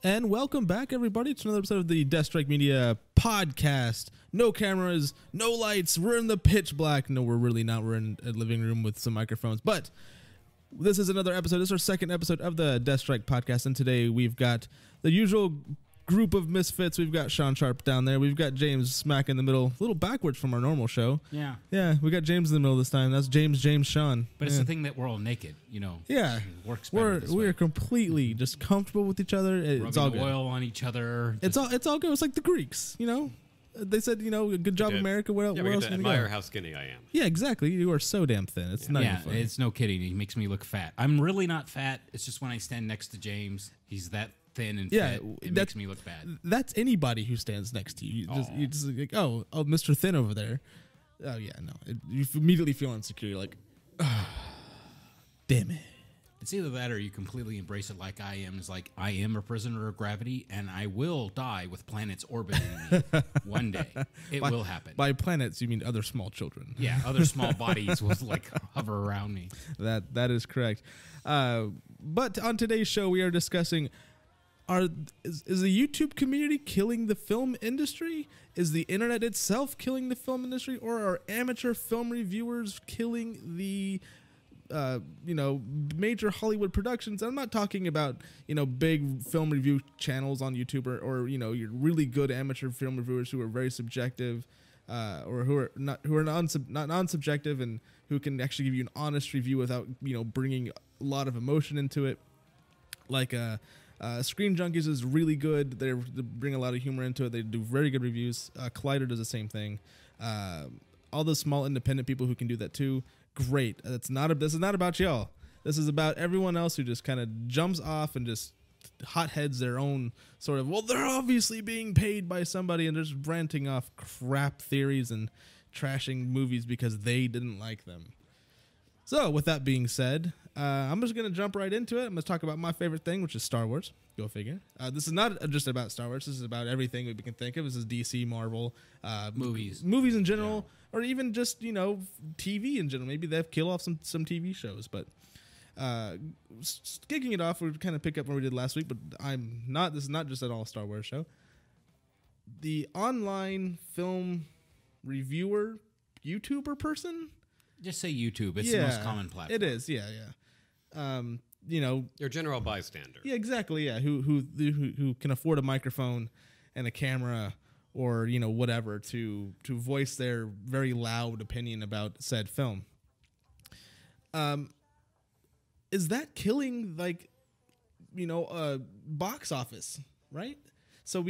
And welcome back, everybody, to another episode of the DeathStryke Media Podcast. No cameras, no lights. We're in the pitch black. No, we're really not. We're in a living room with some microphones. But this is another episode. This is our second episode of the DeathStryke Podcast. And today we've got the usual group of misfits. We've got Sean Sharp down there. We've got James smack in the middle, a little backwards from our normal show. Yeah. Yeah, we got James in the middle this time. That's James, Sean. But it's the thing that we're all naked, you know. Yeah. It works better this way. We're completely just comfortable with each other. It's all good. Oil on each other. It's all good. It's like the Greeks, you know. They said, you know, good job, America. Where else we can to you admire go? how skinny I am. Yeah, exactly. You are so damn thin. It's not even funny. It's no kidding. He makes me look fat. I'm really not fat. It's just when I stand next to James, he's that thin and fit. It makes me look bad. That's anybody who stands next to you. You just like, oh, Mr. Thin over there. Oh yeah, no. You immediately feel insecure. You're like, oh, damn it. It's either that or you completely embrace it like I am. It's like, I am a prisoner of gravity, and I will die with planets orbiting me one day. It will happen. By planets, you mean other small children. Yeah, other small bodies will like hover around me. That is correct. But on today's show, we are discussing, is the YouTube community killing the film industry? Is the internet itself killing the film industry? Or are amateur film reviewers killing the major Hollywood productions? I'm not talking about, big film review channels on YouTube or your really good amateur film reviewers who are very subjective, or who are not non-subjective and who can actually give you an honest review without, bringing a lot of emotion into it. Like, Screen Junkies is really good. They bring a lot of humor into it. They do very good reviews. Collider does the same thing. All the small independent people who can do that too. Great. This is not about y'all. This is about everyone else who just kind of jumps off and just hotheads their own sort of, well, they're obviously being paid by somebody, and they're just ranting off crap theories and trashing movies because they didn't like them. So with that being said, I'm just going to jump right into it. I'm going to talk about my favorite thing, which is Star Wars. Go figure. This is not just about Star Wars. This is about everything we can think of. This is DC, Marvel, movies in general, or even just, TV in general. Maybe they've killed off some TV shows. But kicking it off, we'll kind of pick up where we did last week, but this is not just an all Star Wars show. The online film reviewer, YouTuber person. Just say YouTube. It's the most common platform. It is, yeah. Your general bystander. Yeah, exactly. Yeah, who can afford a microphone and a camera or whatever to voice their very loud opinion about said film. Is that killing box office, right? So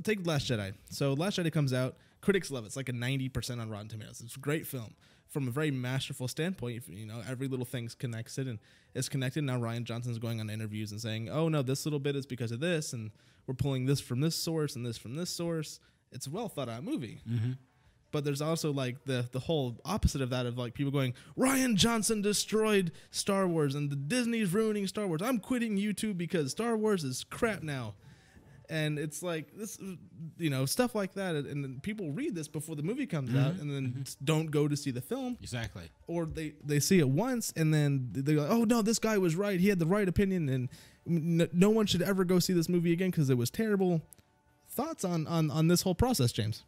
take Last Jedi. So Last Jedi comes out. Critics love it. It's like a 90% on Rotten Tomatoes. It's a great film. From a very masterful standpoint, every little thing connects it and it's connected. Now Rian Johnson's going on interviews and saying, oh no, this little bit is because of this, and we're pulling this from this source and this from this source. It's a well thought out movie. Mm-hmm. But there's also like the whole opposite of that, of like people going, Rian Johnson destroyed Star Wars and the Disney's ruining Star Wars. I'm quitting YouTube because Star Wars is crap now. And it's like this, stuff like that. And then people read this before the movie comes out and then don't go to see the film. Exactly. Or they see it once and then they're like, oh, no, this guy was right. He had the right opinion and no one should ever go see this movie again because it was terrible. Thoughts on this whole process, James?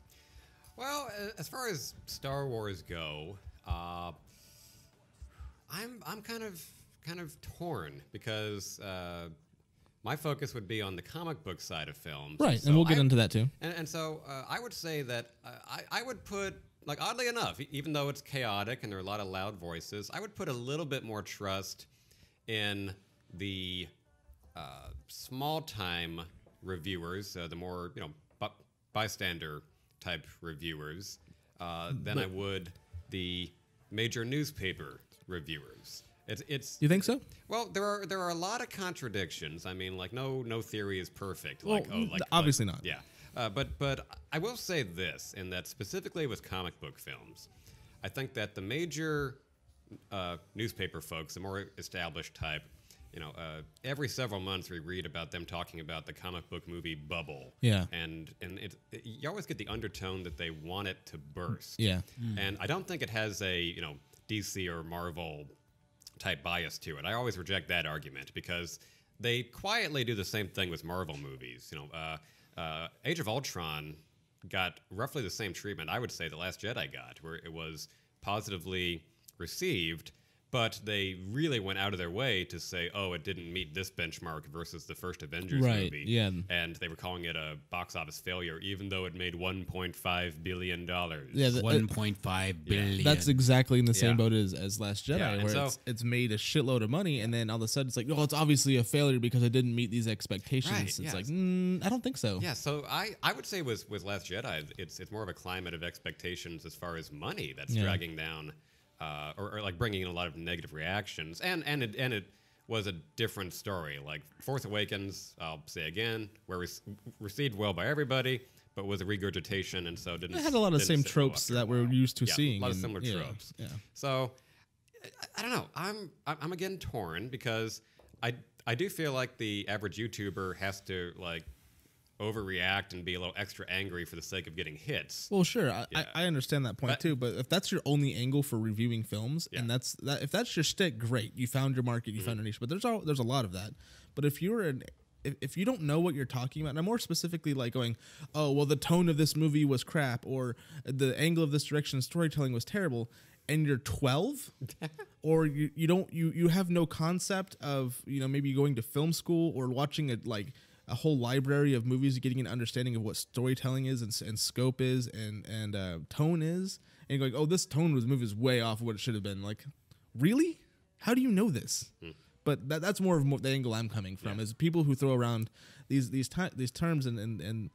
Well, as far as Star Wars go, I'm kind of torn because my focus would be on the comic book side of films. Right, so and we'll get into that too. And so I would say that I would put, like, oddly enough, even though it's chaotic and there are a lot of loud voices, I would put a little bit more trust in the small-time reviewers, the more, bystander type reviewers, than I would the major newspaper reviewers. It's. You think so? Well, there are a lot of contradictions. I mean, like no theory is perfect. Well, obviously not. Yeah, but I will say this, in that specifically with comic book films, I think that the major newspaper folks, the more established type, every several months we read about them talking about the comic book movie bubble. Yeah, and you always get the undertone that they want it to burst. Yeah, and I don't think it has a DC or Marvel type bias to it. I always reject that argument because they quietly do the same thing with Marvel movies. Age of Ultron got roughly the same treatment I would say The Last Jedi got, where it was positively received, but they really went out of their way to say, oh, it didn't meet this benchmark versus the first Avengers movie. Yeah. And they were calling it a box office failure, even though it made $1.5 billion. Yeah, $1.5 billion. That's exactly in the same boat as Last Jedi, Yeah, where it's made a shitload of money, and then all of a sudden it's like, oh, it's obviously a failure because it didn't meet these expectations. Right, It's yeah. like, I don't think so. Yeah, so I would say with Last Jedi, it's more of a climate of expectations as far as money that's dragging down, or like bringing in a lot of negative reactions, and it was a different story. Like Force Awakens, I'll say again, where received well by everybody, but was a regurgitation, and so didn't. It had a lot of the same sit well tropes after that a we're while. used to Yeah, seeing. a lot of and- similar yeah, tropes. Yeah. So I don't know. I'm again torn because I do feel like the average YouTuber has to like overreact and be a little extra angry for the sake of getting hits. Well, sure, Yeah. I understand that point But- too. But if that's your only angle for reviewing films, and if that's your stick, great, you found your market, you found a niche. But there's a lot of that. But if you don't know what you're talking about, and I'm more specifically like going, oh, well, the tone of this movie was crap, or the angle of this direction storytelling was terrible, and you're 12, or you have no concept of maybe going to film school or watching a whole library of movies, getting an understanding of what storytelling is and scope is and tone is, and you're going, oh, this tone of the movie is way off of what it should have been. Like, really? How do you know this? But that's more of the angle I'm coming from, is people who throw around these terms and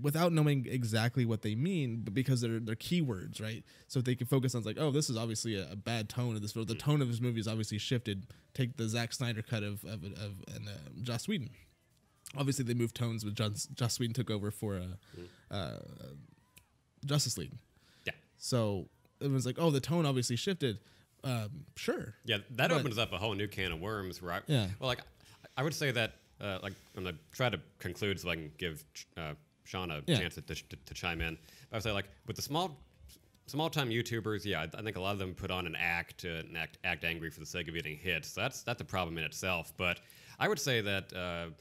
without knowing exactly what they mean, but because they're keywords, right? So if they can focus on like, oh, this is obviously a bad tone of this film. The tone of this movie is obviously shifted. Take the Zack Snyder cut of Joss Whedon. Obviously, they moved tones when Joss Whedon took over for Justice League. Yeah. So it was like, oh, the tone obviously shifted. Sure. Yeah, that opens up a whole new can of worms. Where I would say that like I'm gonna try to conclude so I can give Sean a chance to chime in. I would say like with the small time YouTubers, I think a lot of them put on an act to act angry for the sake of getting hits. So that's a problem in itself. But I would say that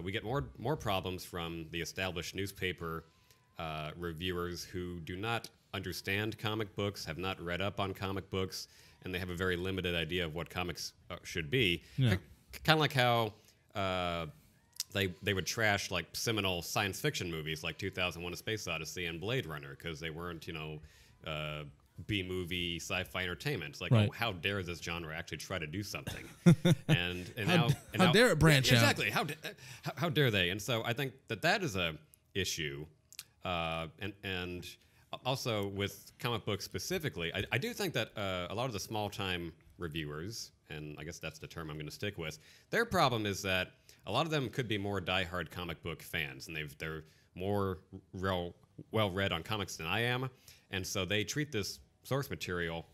we get more problems from the established newspaper reviewers who do not understand comic books, have not read up on comic books, and they have a very limited idea of what comics should be. Yeah. Kind of like how they would trash like seminal science fiction movies like 2001: A Space Odyssey and Blade Runner because they weren't B-movie sci-fi entertainment. It's like, Right. oh, how dare this genre actually try to do something? and how dare it branch out? Exactly. How dare they? And so I think that is a issue, and also with comic books specifically, I do think that a lot of the small-time reviewers, and I guess that's the term I'm going to stick with, their problem is that a lot of them could be more diehard comic book fans, and they're more well-read on comics than I am, and so they treat this source material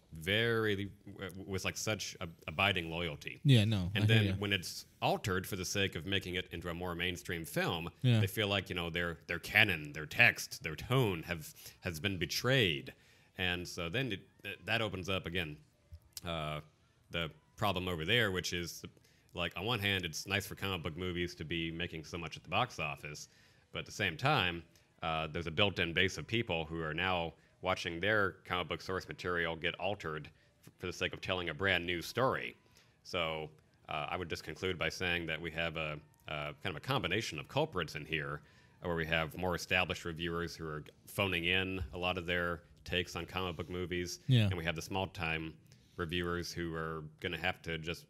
with like such abiding loyalty. Yeah, no. And then when it's altered for the sake of making it into a more mainstream film, they feel like their canon, their text, their tone has been betrayed, and so then that opens up again the problem over there, which is like on one hand, it's nice for comic book movies to be making so much at the box office, but at the same time, there's a built-in base of people who are now watching their comic book source material get altered for the sake of telling a brand new story. So I would just conclude by saying that we have a kind of a combination of culprits in here, where we have more established reviewers who are phoning in a lot of their takes on comic book movies, and we have the small-time reviewers who are going to have to just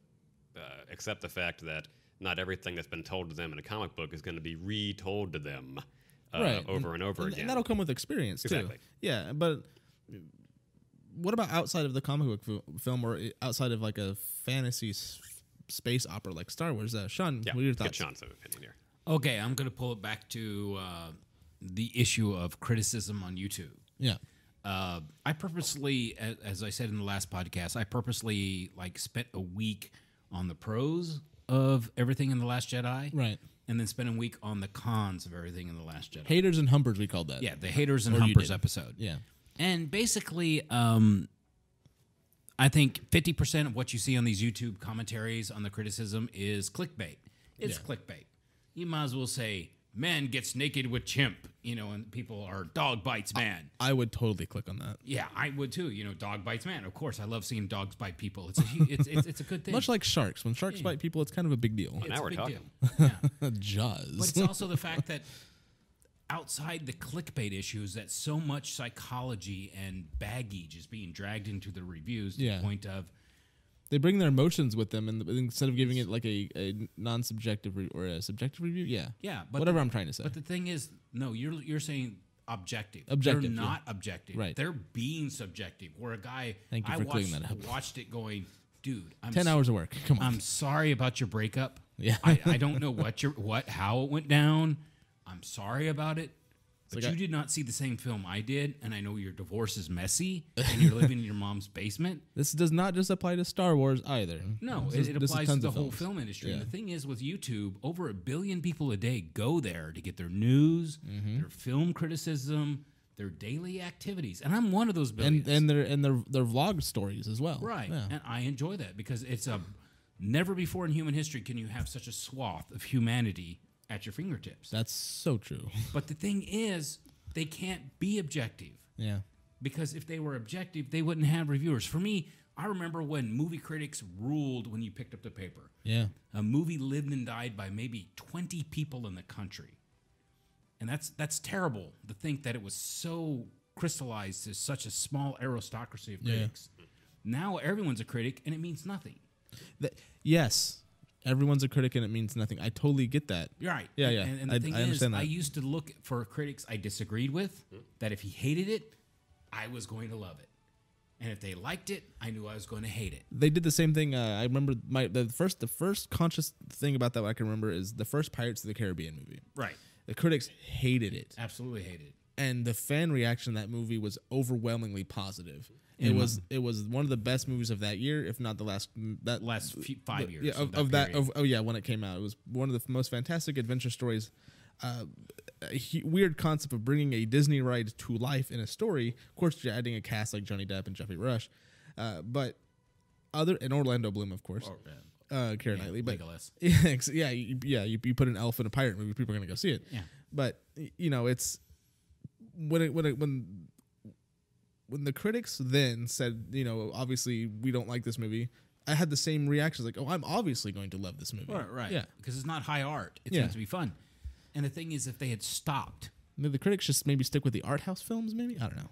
accept the fact that not everything that's been told to them in a comic book is going to be retold to them over and over again. And that'll come with experience, too. Exactly. Yeah, but what about outside of the comic book film or outside of like a fantasy space opera like Star Wars? Sean, what are your thoughts? Get Sean's opinion here. Okay, I'm going to pull it back to the issue of criticism on YouTube. Yeah. I purposely, as I said in the last podcast, I purposely spent a week on the pros of everything in The Last Jedi. Right. And then spent a week on the cons of everything in The Last Jedi. Haters and Humpers, we called that. Yeah, the Haters and Or you Humpers did. episode. Yeah. And basically, I think 50% of what you see on these YouTube commentaries on the criticism is clickbait. It's clickbait. You might as well say, man gets naked with chimp, and people are dog bites man. I would totally click on that. Yeah, I would too. Dog bites man. Of course, I love seeing dogs bite people. It's a good thing. Much like sharks. When sharks bite people, it's kind of a big deal. Now we're talking. Yeah. Jaws. But it's also the fact that outside the clickbait issues, that so much psychology and baggage is being dragged into the reviews to the point of they bring their emotions with them, and instead of giving it like a non-subjective or a subjective review, but whatever I'm trying to say. But the thing is, no, you're saying objective. Objective, They're not objective. Right. They're being subjective. Where a guy, Thank you I for clearing that up. watched it going, dude, 10 hours of work. Come on. I'm sorry about your breakup. Yeah. I don't know how it went down. I'm sorry about it. But like you did not see the same film I did, and I know your divorce is messy, and you're living in your mom's basement. This does not just apply to Star Wars either. No, it applies to the whole film industry. And the thing is, with YouTube, over 1 billion people a day go there to get their news, their film criticism, their daily activities, and I'm one of those billions. And their vlog stories as well. Right, Yeah. and I enjoy that because it's never before in human history can you have such a swath of humanity at your fingertips. That's so true. But the thing is, they can't be objective. Yeah. Because if they were objective, they wouldn't have reviewers. For me, I remember when movie critics ruled when you picked up the paper. Yeah. A movie lived and died by maybe 20 people in the country. And that's terrible to think that it was so crystallized as such a small aristocracy of critics. Now everyone's a critic, and it means nothing. Yes. Everyone's a critic and it means nothing. I totally get that. You're right. Yeah, And the thing I is, understand that. I used to look for critics I disagreed with, that if he hated it, I was going to love it. And if they liked it, I knew I was going to hate it. They did the same thing. I remember the first conscious thing about that I can remember is the first Pirates of the Caribbean movie. Right. The critics hated it. Absolutely hated it. And the fan reaction to that movie was overwhelmingly positive. It was one of the best movies of that year, if not the last 5 years. Yeah, when it came out, it was one of the most fantastic adventure stories. Weird concept of bringing a Disney ride to life in a story. Of course, you're adding a cast like Johnny Depp and Jeffrey Rush, but and Orlando Bloom, of course. Keira Knightley, but Legolas. You put an elf in a pirate movie, people are gonna go see it. Yeah, but it's when the critics then said, obviously we don't like this movie, I had the same reactions, like, oh, I'm obviously going to love this movie. Right. Yeah, because it's not high art. It's meant to be fun. And the thing is, if they had stopped, the critics just maybe stick with the art house films. Maybe, I don't know.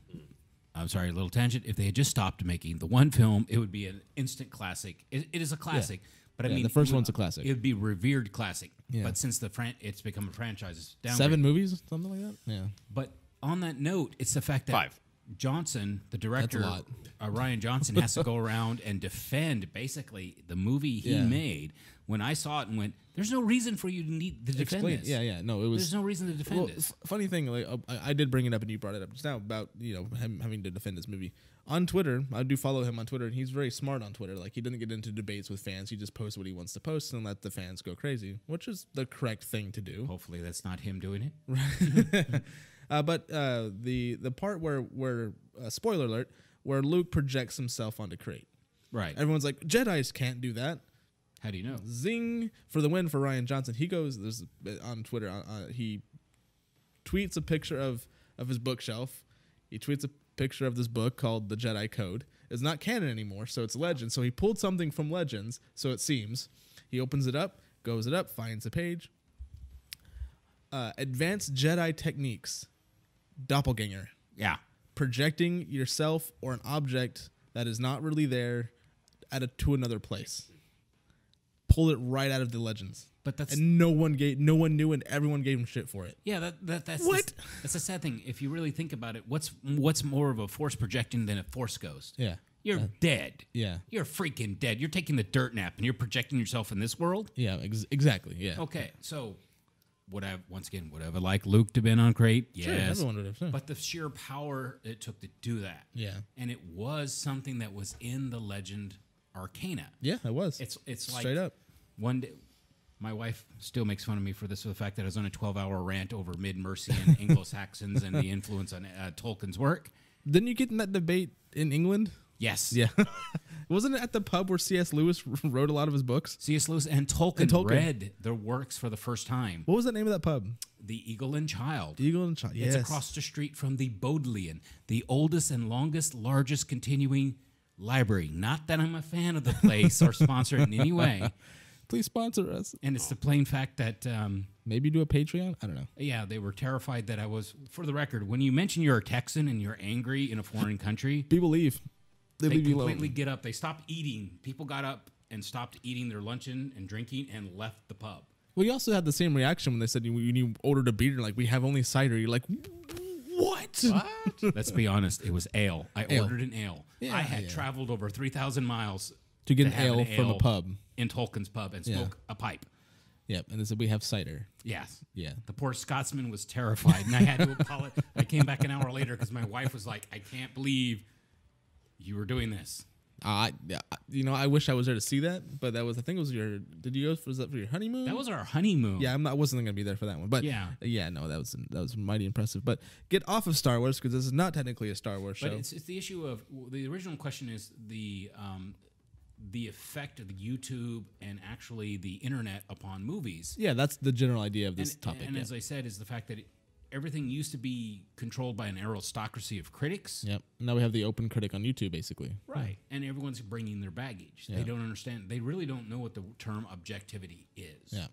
I'm sorry, a little tangent. If they had just stopped making the one film, it would be an instant classic. It is a classic. Yeah. But I mean, the first one's a classic. It would be revered classic. Yeah. But since it's become a franchise, it's down 7 movies, something like that. Yeah. But on that note, it's the fact that 5. Johnson, the director, That's a lot. Ryan Johnson, has to go around and defend basically the movie he made. When I saw it and went, there's no reason for you to need to defend this. Yeah. No, it was. There's no reason to defend this. Funny thing, like I did bring it up and you brought it up just now about him having to defend this movie on Twitter. I do follow him on Twitter, and he's very smart on Twitter. Like, he doesn't get into debates with fans. He just posts what he wants to post and let the fans go crazy, which is the correct thing to do. Hopefully, that's not him doing it. But the part where spoiler alert, where Luke projects himself onto Crate. Right. Everyone's like, Jedis can't do that. How do you know? Zing for the win for Ryan Johnson. He goes on Twitter. He tweets a picture of his bookshelf. He tweets a picture of this book called The Jedi Code. It's not canon anymore, so it's Legends. So he pulled something from Legends, so it seems. He opens it up, goes it up, finds a page. Advanced Jedi techniques. Doppelganger. Yeah. Projecting yourself or an object that is not really there to another place. Pulled it right out of the Legends. But that's and no one knew, and everyone gave him shit for it. Yeah, that's what? That's a sad thing. If you really think about it, what's more of a force projecting than a force ghost? Yeah, you're dead. Yeah, you're freaking dead. You're taking the dirt nap and you're projecting yourself in this world. Yeah, exactly. Yeah. Okay, so would I have liked Luke to been on Crate? Yes, sure, everyone would have. Sure. But the sheer power it took to do that. Yeah, and it was something that was in the Legend Arcana. Yeah, it was. It's like straight up. One day. My wife still makes fun of me for this, for the fact that I was on a 12-hour rant over Mid-Mercian Anglo-Saxons and the influence on Tolkien's work. Didn't you get in that debate in England? Yes. Yeah. Wasn't it at the pub where C.S. Lewis wrote a lot of his books? C.S. Lewis and Tolkien read their works for the first time. What was the name of that pub? The Eagle and Child. Eagle and Child, yes. It's across the street from the Bodleian, the oldest and largest continuing library. Not that I'm a fan of the place or sponsor it in any way. Please sponsor us. And it's the plain fact that... maybe do a Patreon? I don't know. Yeah, they were terrified that I was... For the record, when you mention you're a Texan and you're angry in a foreign country... People leave. They leave you alone. Completely get up. They stopped eating. People got up and stopped eating their luncheon and drinking and left the pub. Well, you also had the same reaction when they said you ordered a beer, like, we have only cider. You're like, what? Let's be honest. It was ale. I ordered an ale. Yeah, I had traveled over 3,000 miles to get an ale from a pub. In Tolkien's pub and smoke a pipe. Yep, and they said, we have cider. Yes. Yeah. The poor Scotsman was terrified, and I had to apologize. I came back an hour later because my wife was like, I can't believe you were doing this. I wish I was there to see that, but that was, I think it was was that for your honeymoon? That was our honeymoon. Yeah, I wasn't going to be there for that one, but no, that was mighty impressive. But get off of Star Wars because this is not technically a Star Wars show. But it's the issue of, the original question is the effect of the YouTube and actually the internet upon movies. Yeah, that's the general idea of this topic. And as I said, is the fact that everything used to be controlled by an aristocracy of critics. Yep. Now we have the open critic on YouTube, basically. Right. And everyone's bringing their baggage. Yeah. They don't understand. They really don't know what the term objectivity is. Yeah.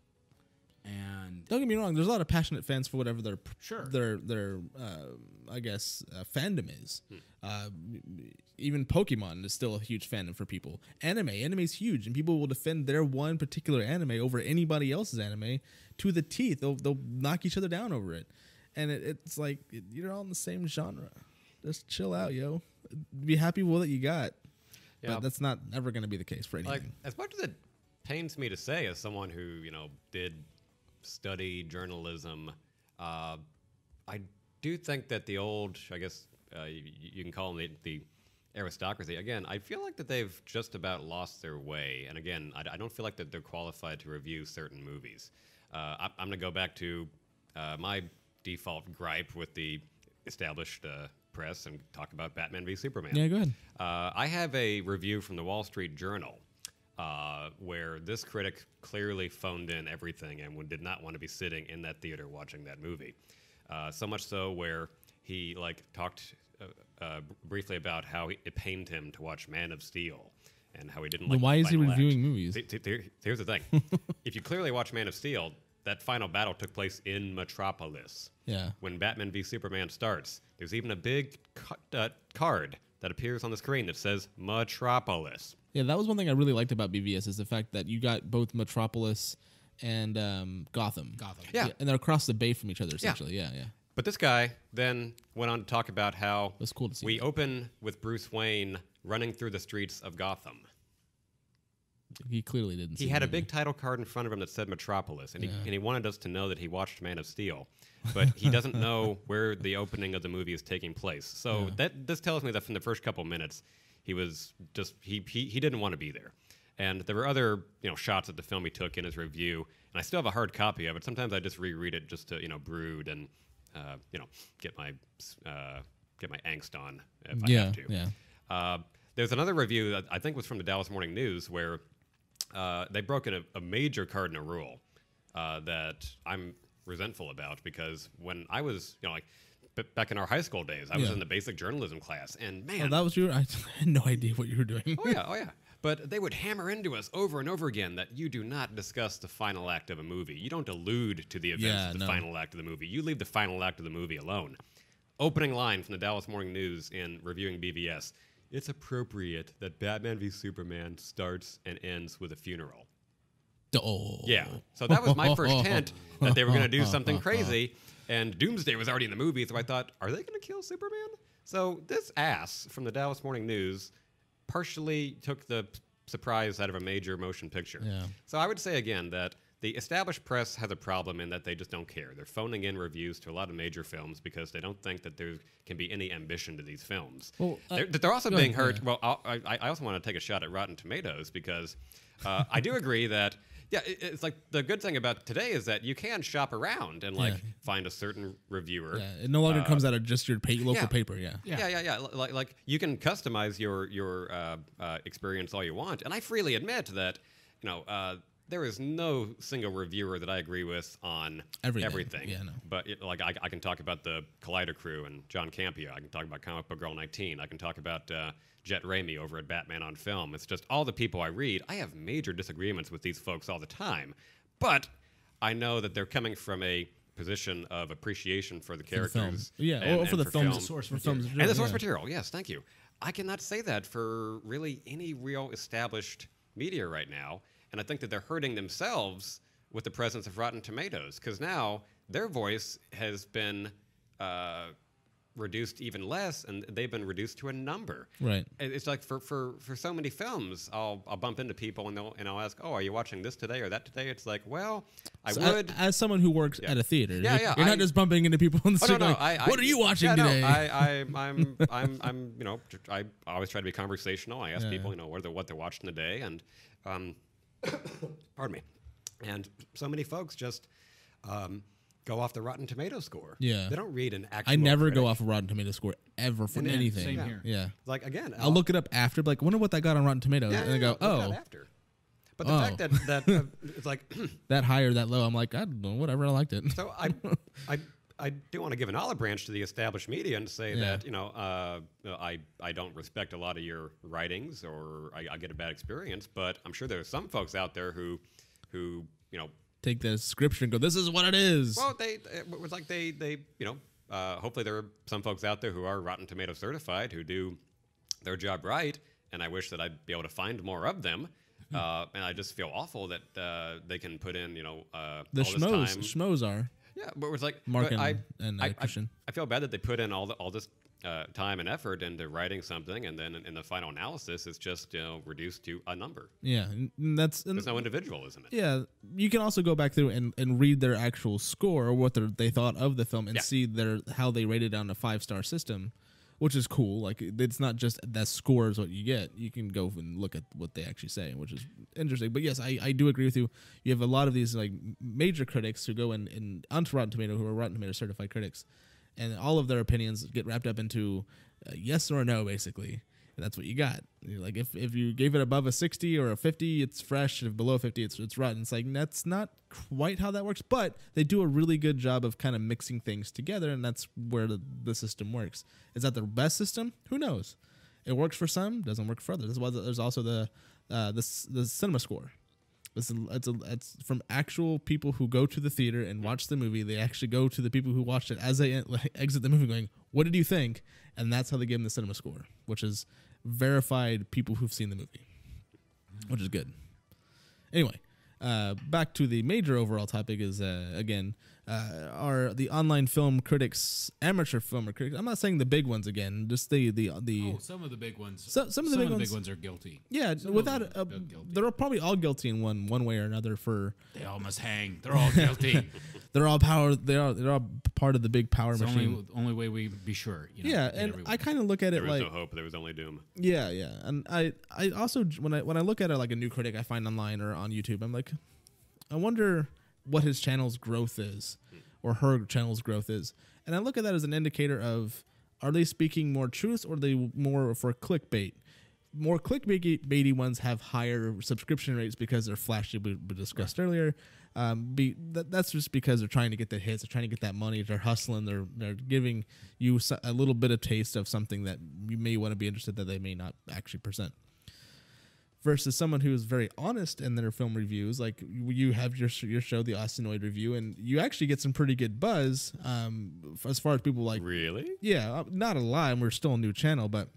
And don't get me wrong. There's a lot of passionate fans for whatever their fandom is. Even Pokemon is still a huge fandom for people. Anime's huge, and people will defend their one particular anime over anybody else's anime to the teeth. They'll knock each other down over it. And it's like, you're all in the same genre. Just chill out, yo. Be happy with what you got. Yeah. But that's not ever going to be the case for anything. Like, as much as it pains me to say, as someone who, did study journalism, I do think that the old, I guess you can call them the aristocracy. Again, I feel like that they've just about lost their way. And again, I don't feel like that they're qualified to review certain movies. I'm going to go back to my default gripe with the established press and talk about Batman v Superman. Yeah, go ahead. I have a review from the Wall Street Journal where this critic clearly phoned in everything and did not want to be sitting in that theater watching that movie. So much so where he talked briefly about how it pained him to watch Man of Steel and how he didn't like. Why is he reviewing movies? Here's the thing: if you clearly watch Man of Steel, that final battle took place in Metropolis. Yeah. When Batman v Superman starts, there's even a big card that appears on the screen that says Metropolis. Yeah, that was one thing I really liked about BVS is the fact that you got both Metropolis and Gotham. Yeah. And they're across the bay from each other, essentially. Yeah. But this guy then went on to talk about how That's cool to see. we open with Bruce Wayne running through the streets of Gotham. He clearly didn't. He had a big title card in front of him that said Metropolis, and he wanted us to know that he watched Man of Steel, but he doesn't know where the opening of the movie is taking place. So this tells me that from the first couple minutes, he was just he didn't want to be there. And there were other shots at the film he took in his review, and I still have a hard copy of it. Sometimes I just reread it just to brood and get my angst on if I have to. Yeah. There's another review that I think was from the Dallas Morning News where they broke in a major cardinal rule that I'm resentful about, because when I was, back in our high school days, I was in the basic journalism class, and man, that was I had no idea what you were doing. Oh yeah. But they would hammer into us over and over again that you do not discuss the final act of a movie. You don't allude to the events of the final act of the movie. You leave the final act of the movie alone. Opening line from the Dallas Morning News in reviewing BVS: it's appropriate that Batman v Superman starts and ends with a funeral. Oh. Yeah. So that was my first hint that they were going to do something crazy, and Doomsday was already in the movie, so I thought, are they going to kill Superman? So this ass from the Dallas Morning News partially took the surprise out of a major motion picture. Yeah. So I would say again that the established press has a problem in that they just don't care. They're phoning in reviews to a lot of major films because they don't think that there can be any ambition to these films. Well, they're also being hurt. Yeah. Well, I also want to take a shot at Rotten Tomatoes because I do agree that Yeah, it's like the good thing about today is that you can shop around and like find a certain reviewer. Yeah, it no longer comes out of just your local paper. Yeah. Like you can customize your experience all you want, and I freely admit that there is no single reviewer that I agree with on everything. Yeah, no. But like I can talk about the Collider Crew and John Campea. I can talk about Comic Book Girl 19. I can talk about Jet Ramey over at Batman on Film. It's just all the people I read. I have major disagreements with these folks all the time, but I know that they're coming from a position of appreciation for the characters. Or for the film, the source material. And the source material. Yes, thank you. I cannot say that for really any real established media right now, and I think that they're hurting themselves with the presence of Rotten Tomatoes, because now their voice has been reduced even less, and they've been reduced to a number. Right. It's like for so many films, I'll bump into people and I'll ask, "Oh, are you watching this today or that today?" It's like, well, I would. As someone who works at a theater, you're not just bumping into people on the street. What are you watching today? No, I always try to be conversational. I ask people, what they're watching today, and pardon me, and so many folks just. Go off the Rotten Tomatoes score. Yeah. They don't read an actual I never critic. go off a Rotten Tomatoes score ever for anything. Same here. Yeah. Like, again, I'll look it up after, like, wonder what that got on Rotten Tomatoes. And I go, after. But the fact that it's like... that high or that low, I'm like, I don't know, whatever, I liked it. So I do want to give an olive branch to the established media and say that, I don't respect a lot of your writings, or I get a bad experience, but I'm sure there's some folks out there who take the description and go, this is what it is. Well, it was like hopefully there are some folks out there who are Rotten Tomato certified who do their job right, and I wish that I'd be able to find more of them. And I just feel awful that they can put in, the all this time. schmoes are. Yeah, but it was like Mark and Christian. I feel bad that they put in all this time and effort into writing something, and then in the final analysis, it's just reduced to a number. Yeah, and there's no individualism in it. Yeah, you can also go back through and read their actual score or what they thought of the film and see how they rated on a 5-star system, which is cool. Like, it's not just that score is what you get. You can go and look at what they actually say, which is interesting. But yes, I do agree with you. You have a lot of these like major critics who go in onto Rotten Tomato, who are Rotten Tomato certified critics, and all of their opinions get wrapped up into yes or no, basically. And that's what you got. You're like, if you gave it above a 60 or a 50, it's fresh. If below 50, it's rotten. It's like, that's not quite how that works. But they do a really good job of kind of mixing things together, and that's where the system works. Is that the best system? Who knows? It works for some, doesn't work for others. That's why there's also the CinemaScore. It's from actual people who go to the theater and watch the movie. They actually go to the people who watched it as they exit the movie going, what did you think? And that's how they give them the CinemaScore, which is verified people who've seen the movie, which is good. Anyway, back to the major overall topic is, again, are the online film critics, amateur film critics. I'm not saying the big ones again, just the some of the big ones. Some of the big ones are guilty. Yeah, without they're probably all guilty in one way or another. They all must hang. They're all guilty. They're all they're all part of the big power machine. Only way we be sure. And I kind of look at it like there was no hope. There was only doom. Yeah, and I also when I look at it like a new critic I find online or on YouTube, I'm like, I wonder what his channel's growth is, or her channel's growth is, and I look at that as an indicator of, are they speaking more truth, or are they more for clickbait? More clickbaity ones have higher subscription rates because they're flashy, we discussed earlier. That's just because they're trying to get the hits, they're trying to get that money, they're hustling, they're giving you a little bit of taste of something that you may want to be interested that they may not actually present. Versus someone who is very honest in their film reviews, like you have your show, the Austinoid Review, and you actually get some pretty good buzz as far as people like. Really? Yeah, not a lot. We're still a new channel, but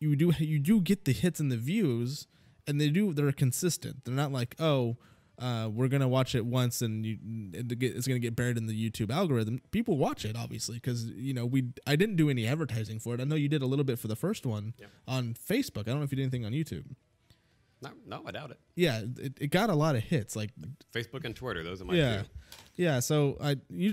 you do get the hits and the views, and they're consistent. They're not like, we're gonna watch it once and it's gonna get buried in the YouTube algorithm. People watch it obviously because I didn't do any advertising for it. I know you did a little bit for the first one on Facebook. I don't know if you did anything on YouTube. No, I doubt it. Yeah, it got a lot of hits. Like Facebook and Twitter, those are my yeah. two. Yeah, so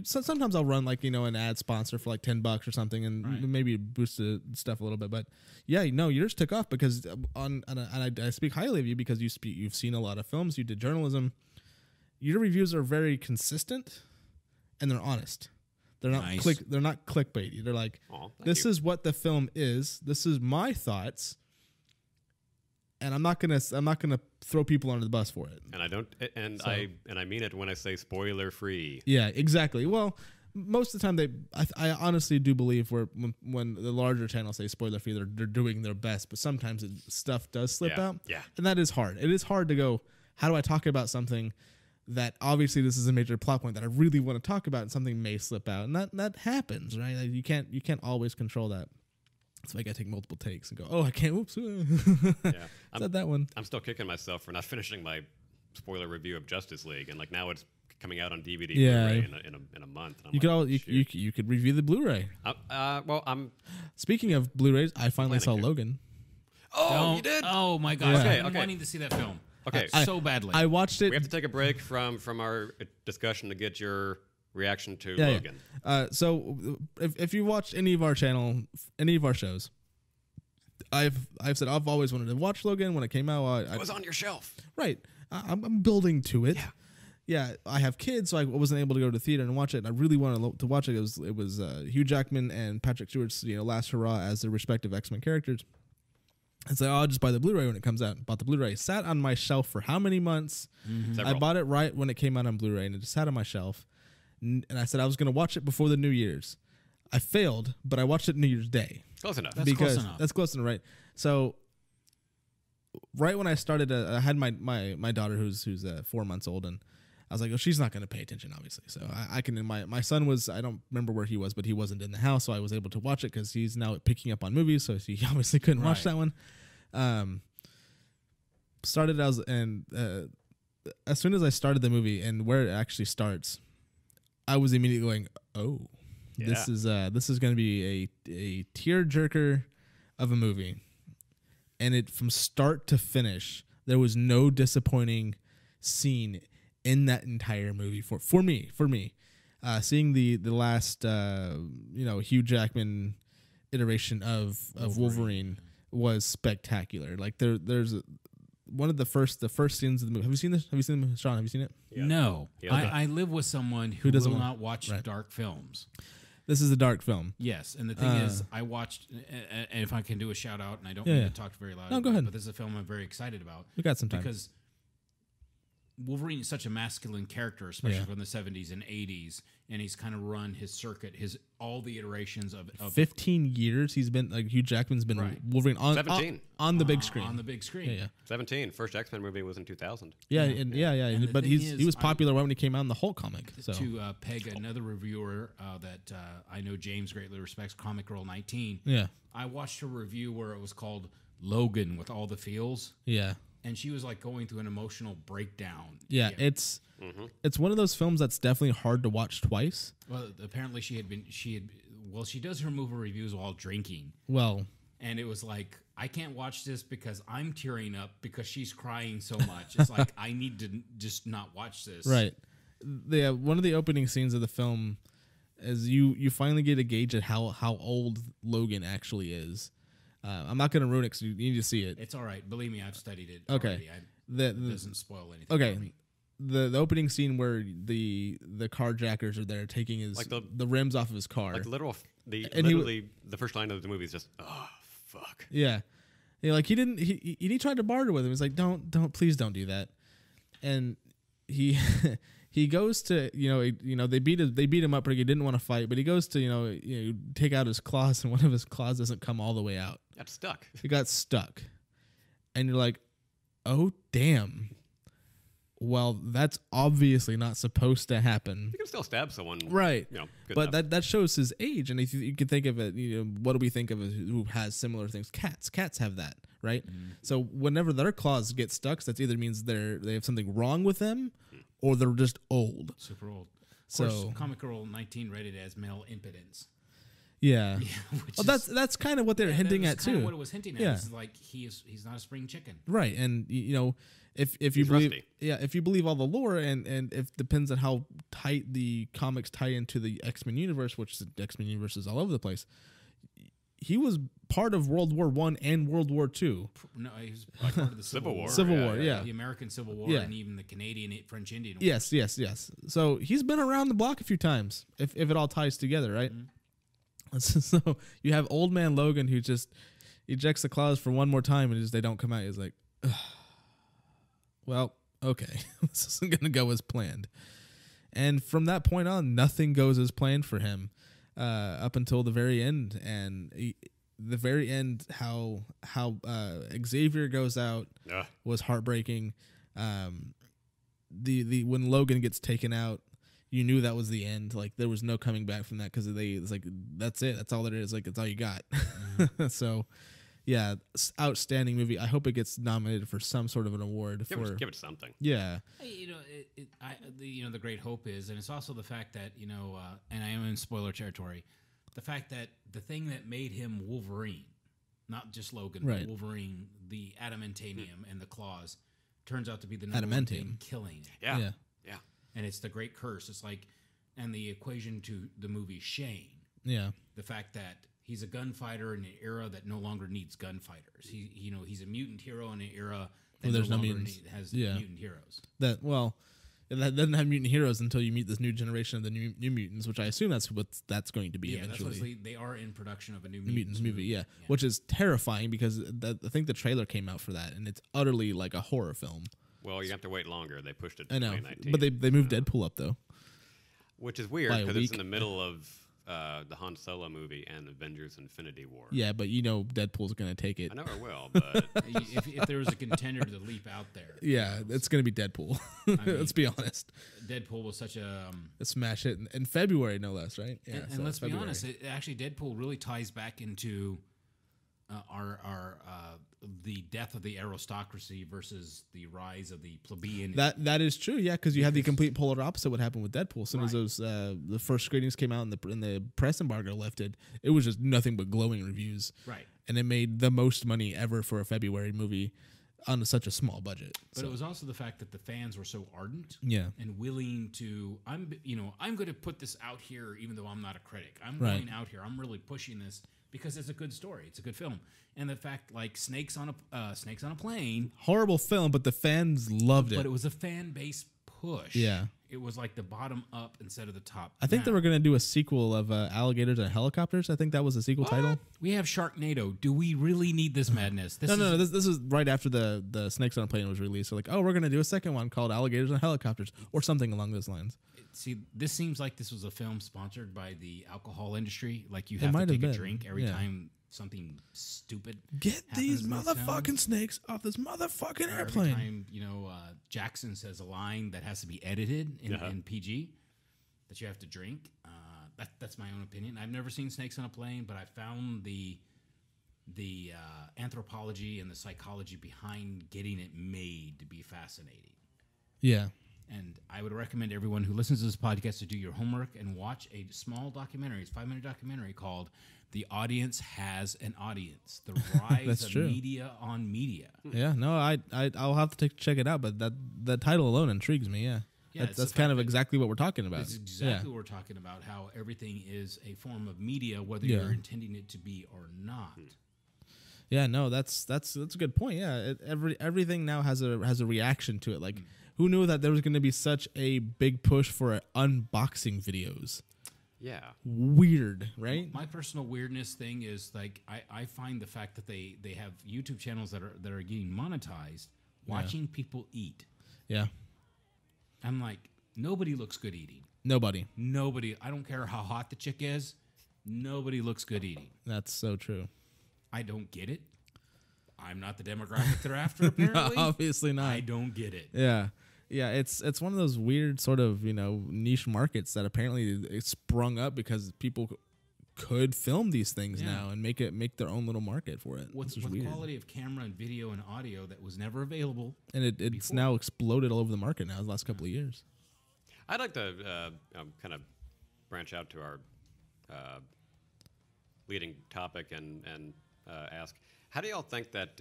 sometimes I'll run like an ad sponsor for like $10 or something, and maybe boost the stuff a little bit. But yeah, no, yours took off because I speak highly of you because you've seen a lot of films, you did journalism. Your reviews are very consistent, and they're honest. They're not they're not clickbaity. They're like, this is what the film is. This is my thoughts. And I'm not gonna throw people under the bus for it. And I don't, and I mean it when I say spoiler free. Yeah, exactly. Well, most of the time I honestly do believe when the larger channels say spoiler free, they're doing their best. But sometimes stuff does slip out. Yeah, and that is hard. It is hard to go. How do I talk about something that obviously this is a major plot point that I really want to talk about, and something may slip out, and that happens, right? Like you can't always control that. So I got to take multiple takes and go, oh, I can't. Oops. Yeah, said that one. I'm still kicking myself for not finishing my spoiler review of Justice League, and like now it's coming out on DVD Blu-ray in a month. And you could review the Blu-ray. Well, I'm speaking of Blu-rays. I finally saw Logan. Oh, you did? Oh my gosh! Yeah. I've been wanting to see that film. Okay, so badly. I watched it. We have to take a break from our discussion to get your reaction to Logan. Yeah. So if you watched any of our channel, any of our shows, I've said I've always wanted to watch Logan. When it came out, it was on your shelf, right? I'm building to it. Yeah. I have kids, so I wasn't able to go to the theater and watch it. And I really wanted to watch it. It was Hugh Jackman and Patrick Stewart's last hurrah as their respective X-Men characters. And so I'll just buy the Blu-ray when it comes out. Bought the Blu-ray. Sat on my shelf for how many months? I bought it right when it came out on Blu-ray, and it just sat on my shelf. And I said I was going to watch it before the New Year's. I failed, but I watched it New Year's Day. Close enough. That's close enough. That's close enough, right? So, right when I started, I had my daughter who's 4 months old, and I was like, oh, she's not going to pay attention, obviously. So I can. My son was, I don't remember where he was, but he wasn't in the house, so I was able to watch it because he's now picking up on movies, so he obviously couldn't watch that one. Started as as soon as I started the movie and where it actually starts, I was immediately going, oh, this is going to be a tearjerker of a movie. And it from start to finish, there was no disappointing scene in that entire movie for me. Seeing the last Hugh Jackman iteration of Wolverine was spectacular. Like there's one of the first scenes of the movie. Have you seen this? Sean? Have you seen it? Yeah. No. Yeah. I live with someone who will not watch dark films. This is a dark film. Yes, and the thing is, I watched, and if I can do a shout out, and I don't mean to talk very loud. No, go ahead. But this is a film I'm very excited about. We got some time because Wolverine is such a masculine character, especially from the 70s and 80s, and he's kind of run his circuit, all the iterations of 15 years he's been, like, Hugh Jackman's been Wolverine on 17 on the big screen. On the big screen. Yeah. 17. First X-Men movie was in 2000. Yeah. But he was popular when he came out in the Hulk comic. So. To peg another reviewer that I know James greatly respects, Comic Girl 19. Yeah. I watched a review where it was called Logan with all the feels. Yeah. And she was like going through an emotional breakdown. Yeah, it's one of those films that's definitely hard to watch twice. Well, apparently she does her movie reviews while drinking. Well, and it was like, I can't watch this because I'm tearing up because she's crying so much. It's like, I need to just not watch this. Right. One of the opening scenes of the film is you finally get a gauge at how old Logan actually is. I'm not going to ruin it because you need to see it. It's all right. Believe me, I've studied it. Okay. It doesn't spoil anything. Okay. For me. The opening scene where the carjackers are there taking his the rims off of his car. Like literally the firest line of the movie is just, oh, fuck. Yeah. Like he tried to barter with him. He's like, please don't do that. And he he goes to they beat him up pretty good. He didn't want to fight, but he goes to take out his claws, and one of his claws doesn't come all the way out. Got stuck. It got stuck, and you're like, oh damn. Well, that's obviously not supposed to happen. You can still stab someone, right? But enough. that shows his age, and if you can think of it, what do we think of who has similar things? Cats have that, right? So whenever their claws get stuck, that either means they have something wrong with them, or they're just old, super old. Of course, Comic Girl 19 rated as male impotence. Yeah. Which Well, that's kind of what they're hinting at kind too. of what it was hinting at. Yeah. Is like he's not a spring chicken. Right, and you know, if you He's believe, rusty. if you believe all the lore, and if depends on how tight the comics tie into the X-Men universe, which the X-Men universe is all over the place. He was part of World War I and World War II. No, he was part of the Civil War. Civil War, yeah. The American Civil War, Yeah. and even the Canadian, French Indian War. Yes. So he's been around the block a few times, if it all ties together, right? So you have old man Logan who just ejects the claws for one more time, and they don't come out. He's like, ugh. Well, okay, this isn't going to go as planned. And from that point on, nothing goes as planned for him up until the very end. And the very end, how Xavier goes out was heartbreaking. The when Logan gets taken out, you knew that was the end. Like there was no coming back from that because it's like that's it. That's all it is. Like that's all you got. So. Yeah, outstanding movie. I hope it gets nominated for some sort of an award. Give it something. Yeah. You know, the great hope is, and it's also the fact that, you know, and I am in spoiler territory, the fact that the thing that made him Wolverine, not just Logan, Right. but Wolverine, the adamantium and the claws, turns out to be the number one thing killing. Yeah. And it's the great curse. It's like, and the equation to the movie Shane. Yeah. The fact that he's a gunfighter in an era that no longer needs gunfighters. He's a mutant hero in an era that there's no longer mutants. has Yeah. mutant heroes. That doesn't have mutant heroes until you meet this new generation of the new mutants, which I assume that's going to be Yeah, eventually. that's what they are in production of a new The Mutants movie, yeah, Yeah. which is terrifying because I think the trailer came out for that, and it's utterly like a horror film. Well, you have to wait longer. They pushed it to I know, 2019. but they moved Deadpool up though. Which is weird by a because it's week. in the middle of the Han Solo movie and Avengers Infinity War. Yeah, but you know Deadpool's gonna take it. I know it will, but if there was a contender to leap out there, Yeah, it's gonna be Deadpool. Let's be honest. Deadpool was such a Smash it in February, no less, right? Yeah, and let's February. be honest, actually Deadpool really ties back into our the death of the aristocracy versus the rise of the plebeian. That is true, yeah, because you have the complete polar opposite. What happened with Deadpool? As soon as Right. those the first screenings came out and the press embargo lifted, it was just nothing but glowing reviews. Right. And it made the most money ever for a February movie on such a small budget. But it was also the fact that the fans were so ardent, Yeah. and willing to. I'm going to put this out here, even though I'm not a critic. I'm Right. going out here. I'm really pushing this because it's a good story. It's a good film, and the fact like snakes on a plane. Horrible film, but the fans loved it. But it was a fan base push. Yeah. It was like the bottom up instead of the top. I think they down. were going to do a sequel of Alligators and Helicopters. I think that was the sequel title. We have Sharknado. Do we really need this madness? No. This is right after the Snakes on a Plane was released. So like, oh, we're going to do a second one called Alligators and Helicopters or something along those lines. See, this seems like this was a film sponsored by the alcohol industry. Like you have might to have take a been, drink every yeah. time something stupid Get these happens mid-film. motherfucking snakes off this motherfucking Or every airplane. time Jackson says a line that has to be edited in PG that you have to drink. That's my own opinion. I've never seen Snakes on a Plane, but I found the anthropology and the psychology behind getting it made to be fascinating. Yeah. And I would recommend everyone who listens to this podcast to do your homework and watch a small documentary. It's a 5-minute documentary called "The Audience Has an Audience: The Rise of true. Media on Media." Yeah, no, I'll have to check it out, but that title alone intrigues me. Yeah, Yeah, that's kind of exactly what we're talking about. It's exactly what we're talking about. How everything is a form of media, whether Yeah. you're intending it to be or not. Yeah, no, that's a good point. Yeah, everything now has a reaction to it. Like, who knew that there was going to be such a big push for unboxing videos? yeah. Weird, right? My personal weirdness thing is like I find the fact that they have YouTube channels that are getting monetized watching people eat. Yeah, I'm like, nobody looks good eating. nobody. Nobody. I don't care how hot the chick is. Nobody looks good eating. That's so true. I don't get it. I'm not the demographic they're after, apparently. Obviously not. I don't get it. Yeah. Yeah, it's one of those weird sort of, niche markets that apparently it sprung up because people could film these things Yeah. now and make their own little market for it. With Which is weird. quality of camera and video and audio that was never available. And it's before. now exploded all over the market now the last couple of years. I'd like to kind of branch out to our fleeting topic and ask, how do y'all think that?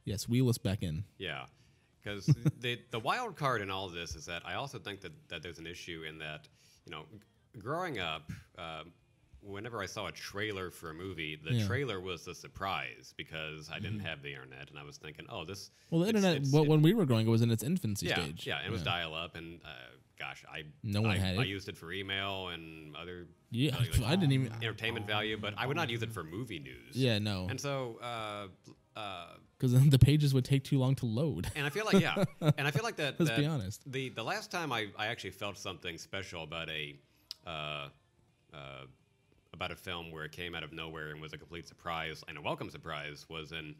Yes, wheel us back in. Yeah, because the wild card in all of this is that I also think that there's an issue in that, growing up, whenever I saw a trailer for a movie, the trailer was a surprise because I didn't have the internet, and I was thinking, oh, this. Well, the internet, when we were growing, it was in its infancy stage. Yeah, it was dial-up, and gosh, I used it for email and other. Yeah, I didn't even entertainment value, but I would not use it for movie news. Yeah, no. And so. Because then the pages would take too long to load. And I feel like, that. Let's be honest. The last time I actually felt something special about a film where it came out of nowhere and was a complete surprise and a welcome surprise was in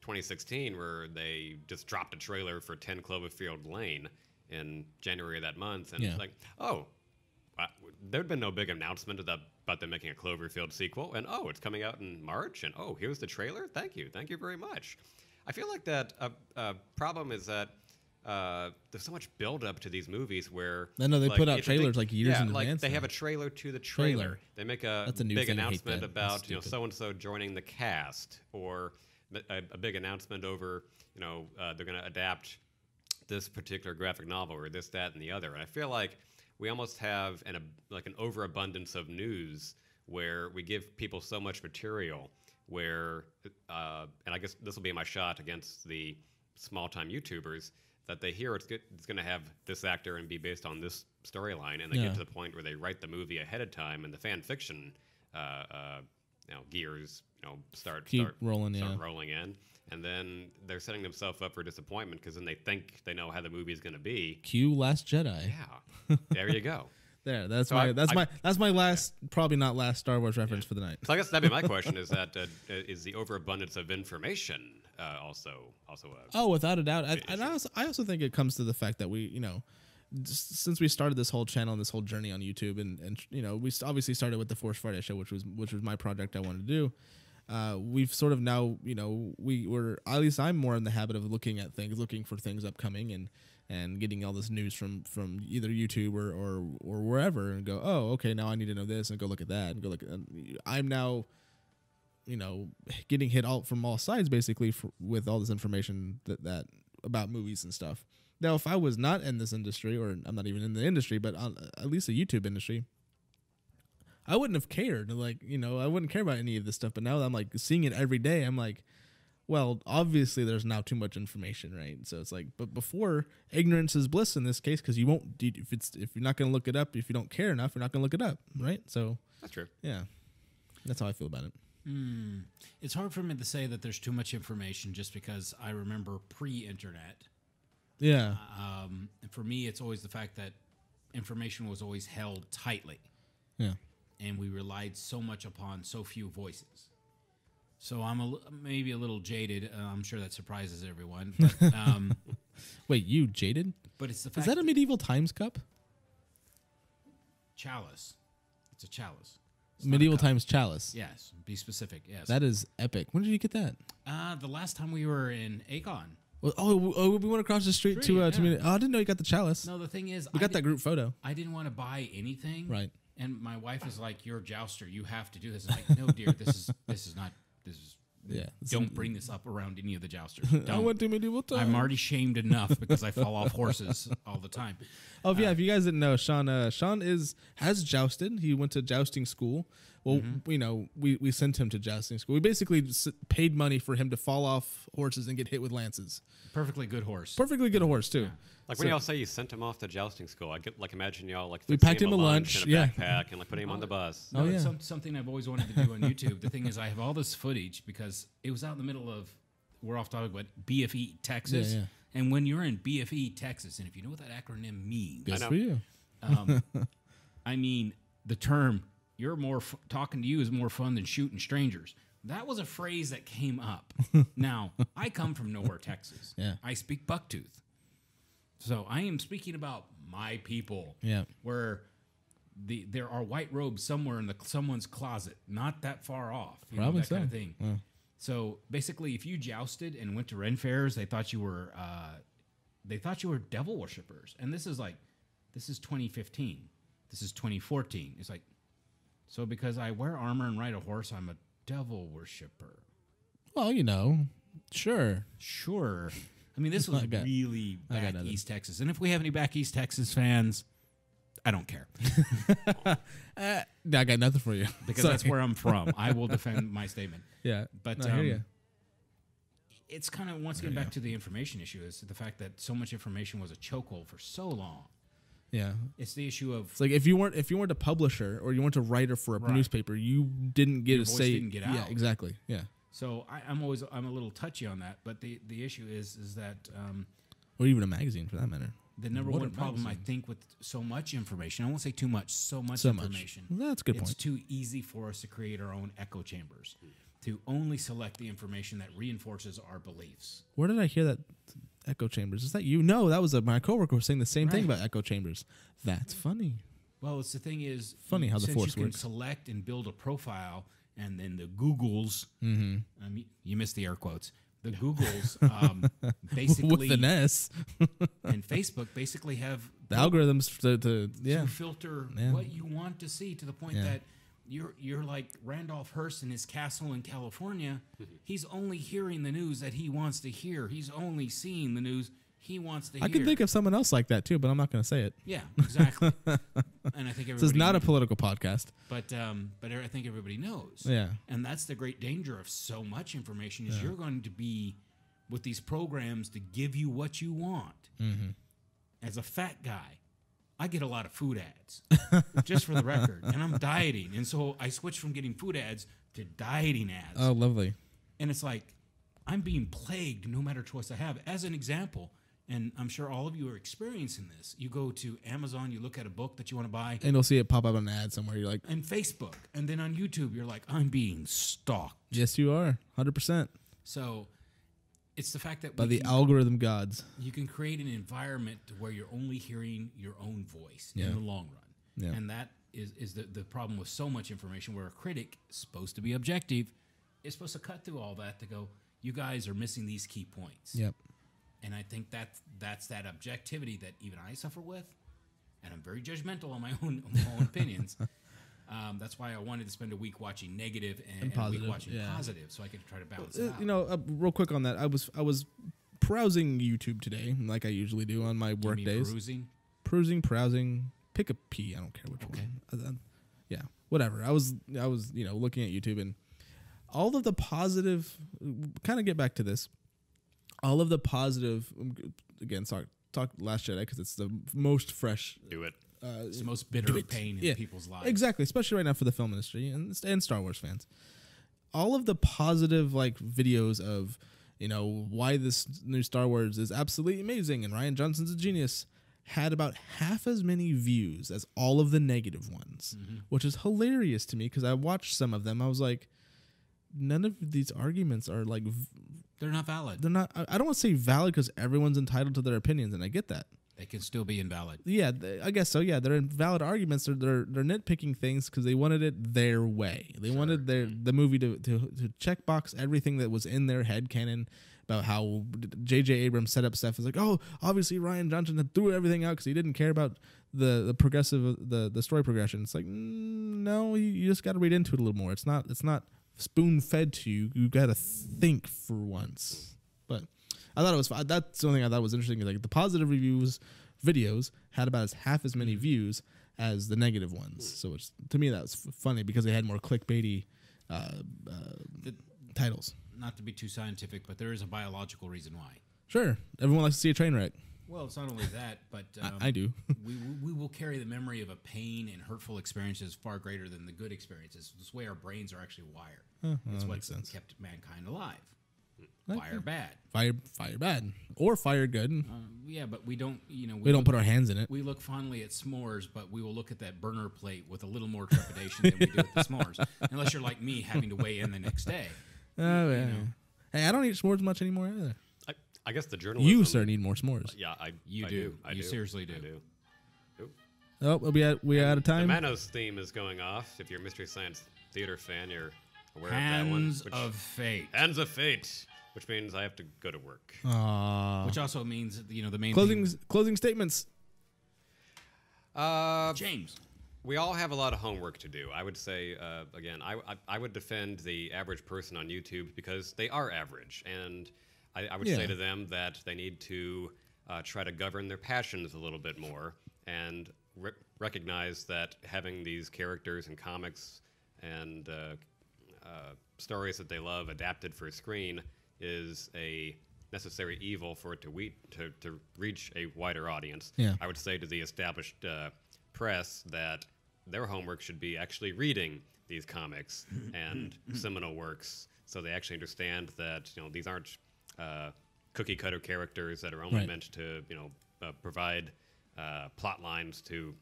2016, where they just dropped a trailer for 10 Cloverfield Lane in January of that month, and it's like, oh, there'd been no big announcement about them making a Cloverfield sequel, and it's coming out in March, and here's the trailer. Thank you very much. I feel like that problem is that there's so much build up to these movies where they put out trailers like years in advance. They have a trailer to the trailer. They make a big announcement about so and so joining the cast, or a big announcement over they're going to adapt this particular graphic novel or this, that, and the other. And I feel like we almost have an overabundance of news where we give people so much material where, and I guess this will be my shot against the small-time YouTubers, that they hear it's going to have this actor and be based on this storyline, and they get to the point where they write the movie ahead of time, and the fan fiction gears start rolling in, and then they're setting themselves up for disappointment because then they think they know how the movie is going to be. Cue Last Jedi. Yeah, there you go. There, that's my last, probably not last Star Wars reference for the night. So I guess that'd be my question: is that is the overabundance of information also without a doubt. I also think it comes to the fact that we, since we started this whole channel and this whole journey on YouTube, and we obviously started with the Force Friday show, which was my project I wanted to do. We've sort of now, at least I'm more in the habit of looking for things upcoming and getting all this news from either YouTube or wherever, and go, oh, okay, now I need to know this, and go look at that, and go look at. I'm now, getting hit from all sides basically with all this information that about movies and stuff. Now, if I was not in this industry, or I'm not even in the industry, but at least the YouTube industry, I wouldn't have cared. I wouldn't care about any of this stuff. But now that I'm seeing it every day, I'm like, well, obviously there's now too much information, right? So it's like, but before, ignorance is bliss in this case, because you won't, if you're not going to look it up, if you don't care enough, you're not going to look it up, right? So that's true. Yeah, that's how I feel about it. It's hard for me to say that there's too much information, just because I remember pre-internet. Yeah. And for me, it's always the fact that information was always held tightly. Yeah. And we relied so much upon so few voices. So I'm maybe a little jaded. I'm sure that surprises everyone. But, wait, you jaded? But it's the fact. Is that a Medieval Times cup? Chalice. It's a chalice. Medieval Times chalice. Yes. Be specific. Yes. That is epic. When did you get that? The last time we were in Acon. Well, we went across the street to I didn't know you got the chalice. No, the thing is, we got that group photo. I didn't want to buy anything. Right. And my wife is like, "You're a jouster. You have to do this." I'm like, "No, dear. This is not. Don't bring this up around any of the jousters. Don't. I went to Medieval Times. I'm already shamed enough because I fall off horses all the time." Yeah. If you guys didn't know, Sean has jousted. He went to jousting school. Well, we sent him to jousting school. We basically paid money for him to fall off horses and get hit with lances. Perfectly good horse. Perfectly good horse too. Yeah. When y'all say you sent him off to jousting school, I get imagine y'all we packed him a lunch and a backpack and putting him on the bus. No, it's something I've always wanted to do on YouTube. The thing is, I have all this footage because it was out in the middle of, we're off topic, but BFE Texas. Yeah. And when you're in BFE Texas, and if you know what that acronym means, good for you. I mean, the term talking to you is more fun than shooting strangers. That was a phrase that came up. Now, I come from nowhere, Texas. Yeah. I speak bucktooth. So I am speaking about my people. Yeah. Where there are white robes somewhere in someone's closet, not that far off. Probably that kind of thing. Yeah. So basically, if you jousted and went to Ren fairs, they thought you were devil worshippers. And this is 2015. This is 2014. It's like, So because I wear armor and ride a horse, I'm a devil worshiper. Well, sure. Sure. I mean, this was really back nothing. East Texas. And if we have any back East Texas fans, I don't care. I got nothing for you. Because that's where I'm from. I will defend my statement. Yeah. But I hear you. It's kind of, once again, back to the information issue, is the fact that so much information was a chokehold for so long. Yeah. It's the issue of... It's like if you weren't a publisher or you weren't a writer for a newspaper, you didn't get your a voice say. didn't get out. Yeah, exactly. Yeah. So I'm a little touchy on that. But the issue is that... or even a magazine, for that matter. The number one problem, I think, with so much information, I won't say too much, so much information. Well, that's a good It's point. too easy for us to create our own echo chambers, to only select the information that reinforces our beliefs. Where did I hear that echo chambers? Is that you? No, that was my coworker was saying the same thing Right. about echo chambers. That's funny. Well, it's the thing is, Funny how the since Force you can works. select and build a profile, and then the Googles, you missed the air quotes, the Googles basically... With an S. and Facebook basically have... The algorithms to filter what you want to see, to the point that you're like Randolph Hearst in his castle in California. He's only hearing the news that he wants to hear. He's only seeing the news he wants to hear. I can think of someone else like that too, but I'm not going to say it. Yeah, exactly. And I think everybody... This is not a political podcast. But I think everybody knows. Yeah. And that's the great danger of so much information, is you're going to be with these programs to give you what you want. Mm-hmm. As a fat guy, I get a lot of food ads, just for the record, and I'm dieting. And so I switched from getting food ads to dieting ads. Oh, lovely. And it's like, I'm being plagued no matter choice I have. As an example, and I'm sure all of you are experiencing this, you go to Amazon, you look at a book that you want to buy. And you'll see it pop up on an ad somewhere. You're like... And Facebook. And then on YouTube, you're like, I'm being stalked. Yes, you are. 100%. So it's the fact that By the algorithm gods. you can create an environment where you're only hearing your own voice in the long run. Yeah. And that is the problem with so much information, where a critic is supposed to be objective, is supposed to cut through all that to go, you guys are missing these key points. Yep. And I think that's that objectivity that even I suffer with, and I'm very judgmental on my own opinions. That's why I wanted to spend a week watching negative and a week watching positive, so I could try to balance it out. Real quick on that, I was browsing YouTube today, like I usually do on my work days. Browsing. Pick a P. I don't care which one. Yeah, whatever. I was looking at YouTube, and all of the positive. Kind of get back to this. All of the positive. Again, talk Last Jedi because it's the most fresh. Do it. It's the most bitter pain in people's lives. Exactly, especially right now for the film industry and Star Wars fans. All of the positive videos of why this new Star Wars is absolutely amazing and Rian Johnson's a genius had about half as many views as all of the negative ones, which is hilarious to me because I watched some of them. I was like, none of these arguments are they're not valid. They're not. I don't want to say valid because everyone's entitled to their opinions, and I get that. They can still be invalid. Yeah, I guess so. Yeah, they're invalid arguments. They're nitpicking things because they wanted it their way. They wanted the movie to check box everything that was in their head canon about how J.J. Abrams set up stuff. It's like, oh, obviously Rian Johnson threw everything out because he didn't care about the progressive the story progression. It's like, no, you just got to read into it a little more. It's not spoon fed to you. You got to think for once. But I thought it was. That's the only thing I thought was interesting. Like the positive videos had about half as many views as the negative ones. So to me that was funny because they had more clickbaity titles. Not to be too scientific, but there is a biological reason why. Sure, everyone likes to see a train wreck. Well, it's not only that, but I do. we will carry the memory of a pain and hurtful experiences far greater than the good experiences. This way, our brains are actually wired. It's what kept mankind alive. Fire bad. Fire bad. Or fire good. Yeah, but we don't, we don't put our hands in it. We look fondly at s'mores, but we will look at that burner plate with a little more trepidation than we do with the s'mores. Unless you're like me, having to weigh in the next day. Oh, yeah. Hey, I don't eat s'mores much anymore either. I guess the journalism... You, sir, need more s'mores. Yeah, I do. do. You seriously do. I do. Oop. Oh, we out of time. The Manos theme is going off. If you're a Mystery Science Theater fan, you're aware of that one. Hands of Fate. Hands of Fate, which means I have to go to work. Which also means, the main closing statements. James. we all have a lot of homework to do. I would say, again, I would defend the average person on YouTube because they are average. And I would say to them that they need to try to govern their passions a little bit more and recognize that having these characters and comics and stories that they love adapted for screen is a necessary evil for it to reach a wider audience. Yeah. I would say to the established press that their homework should be actually reading these comics and seminal works, so they actually understand that these aren't cookie cutter characters that are only meant to provide plot lines to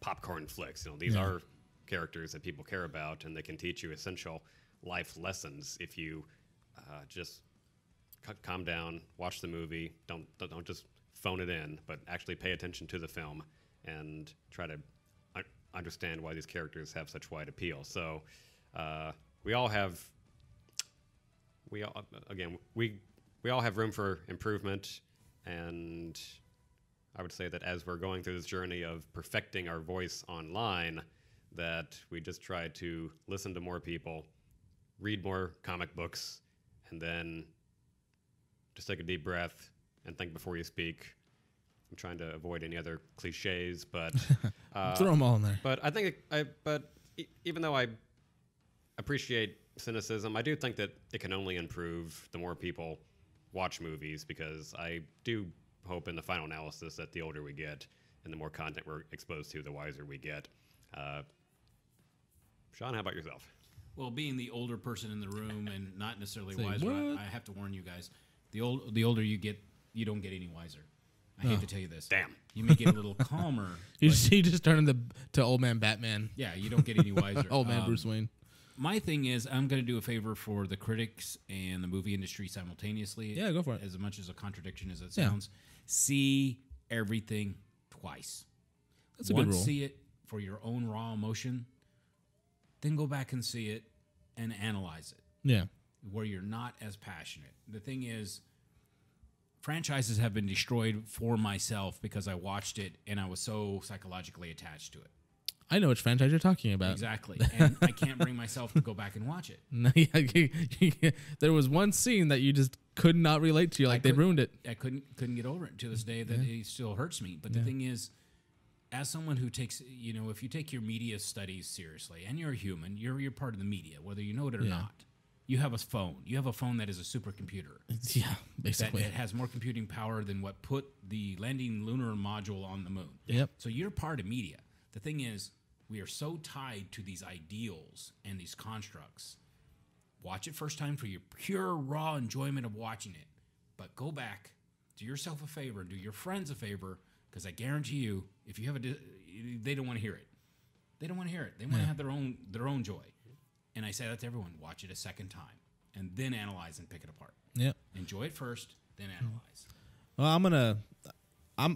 popcorn flicks. These are characters that people care about, and they can teach you essential life lessons if you just calm down, watch the movie, don't just phone it in, but actually pay attention to the film and try to understand why these characters have such wide appeal. So we all have room for improvement, and I would say that as we're going through this journey of perfecting our voice online, that we just try to listen to more people, read more comic books, and then just take a deep breath and think before you speak. I'm trying to avoid any other cliches, but throw them all in there. But I think, even though I appreciate cynicism, I do think that it can only improve the more people watch movies, because I do hope in the final analysis that the older we get and the more content we're exposed to, the wiser we get. Sean, how about yourself? Well, being the older person in the room and not necessarily wiser, I have to warn you guys. The older you get, you don't get any wiser. I hate to tell you this. Damn. You may get a little calmer. You just turn to old man Batman. Yeah, you don't get any wiser. Old man Bruce Wayne. My thing is, I'm going to do a favor for the critics and the movie industry simultaneously. Yeah, go for it. As much as a contradiction as it sounds. See everything twice. That's a good rule. Once see it for your own raw emotion, then go back and see it and analyze it. Yeah. Where you're not as passionate. The thing is, franchises have been destroyed for myself because I watched it and I was so psychologically attached to it. I know which franchise you're talking about. Exactly. And I can't bring myself to go back and watch it. No, there was one scene that you just could not relate to. They ruined it. I couldn't get over it to this day. That it still hurts me. But the thing is, as someone who takes, if you take your media studies seriously, and you're a human, you're part of the media, whether you know it or not. You have a phone. You have a phone that is a supercomputer. Yeah, basically. That has more computing power than what put the landing lunar module on the moon. Yep. So you're part of media. The thing is, we are so tied to these ideals and these constructs. Watch it first time for your pure, raw enjoyment of watching it. But go back, do yourself a favor, do your friends a favor, because I guarantee you, if you have they don't want to hear it. They don't want to hear it. They want to have their own joy. And I say that to everyone: watch it a second time, and then analyze and pick it apart. Yep. Enjoy it first, then analyze. Well,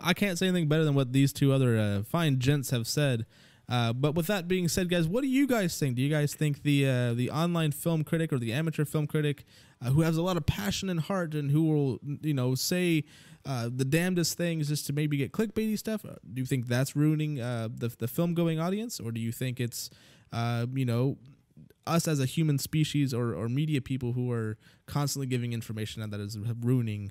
I can't say anything better than what these two other fine gents have said. But with that being said, guys, what do you guys think? Do you guys think the online film critic or the amateur film critic who has a lot of passion and heart and who will say the damnedest things just to maybe get clickbaity stuff? Do you think that's ruining the film going audience, or do you think it's us as a human species or media people who are constantly giving information that is ruining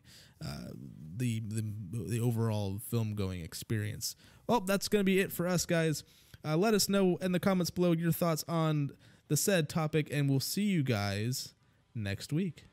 the overall film going experience? Well, that's going to be it for us, guys. Let us know in the comments below your thoughts on the said topic, and we'll see you guys next week.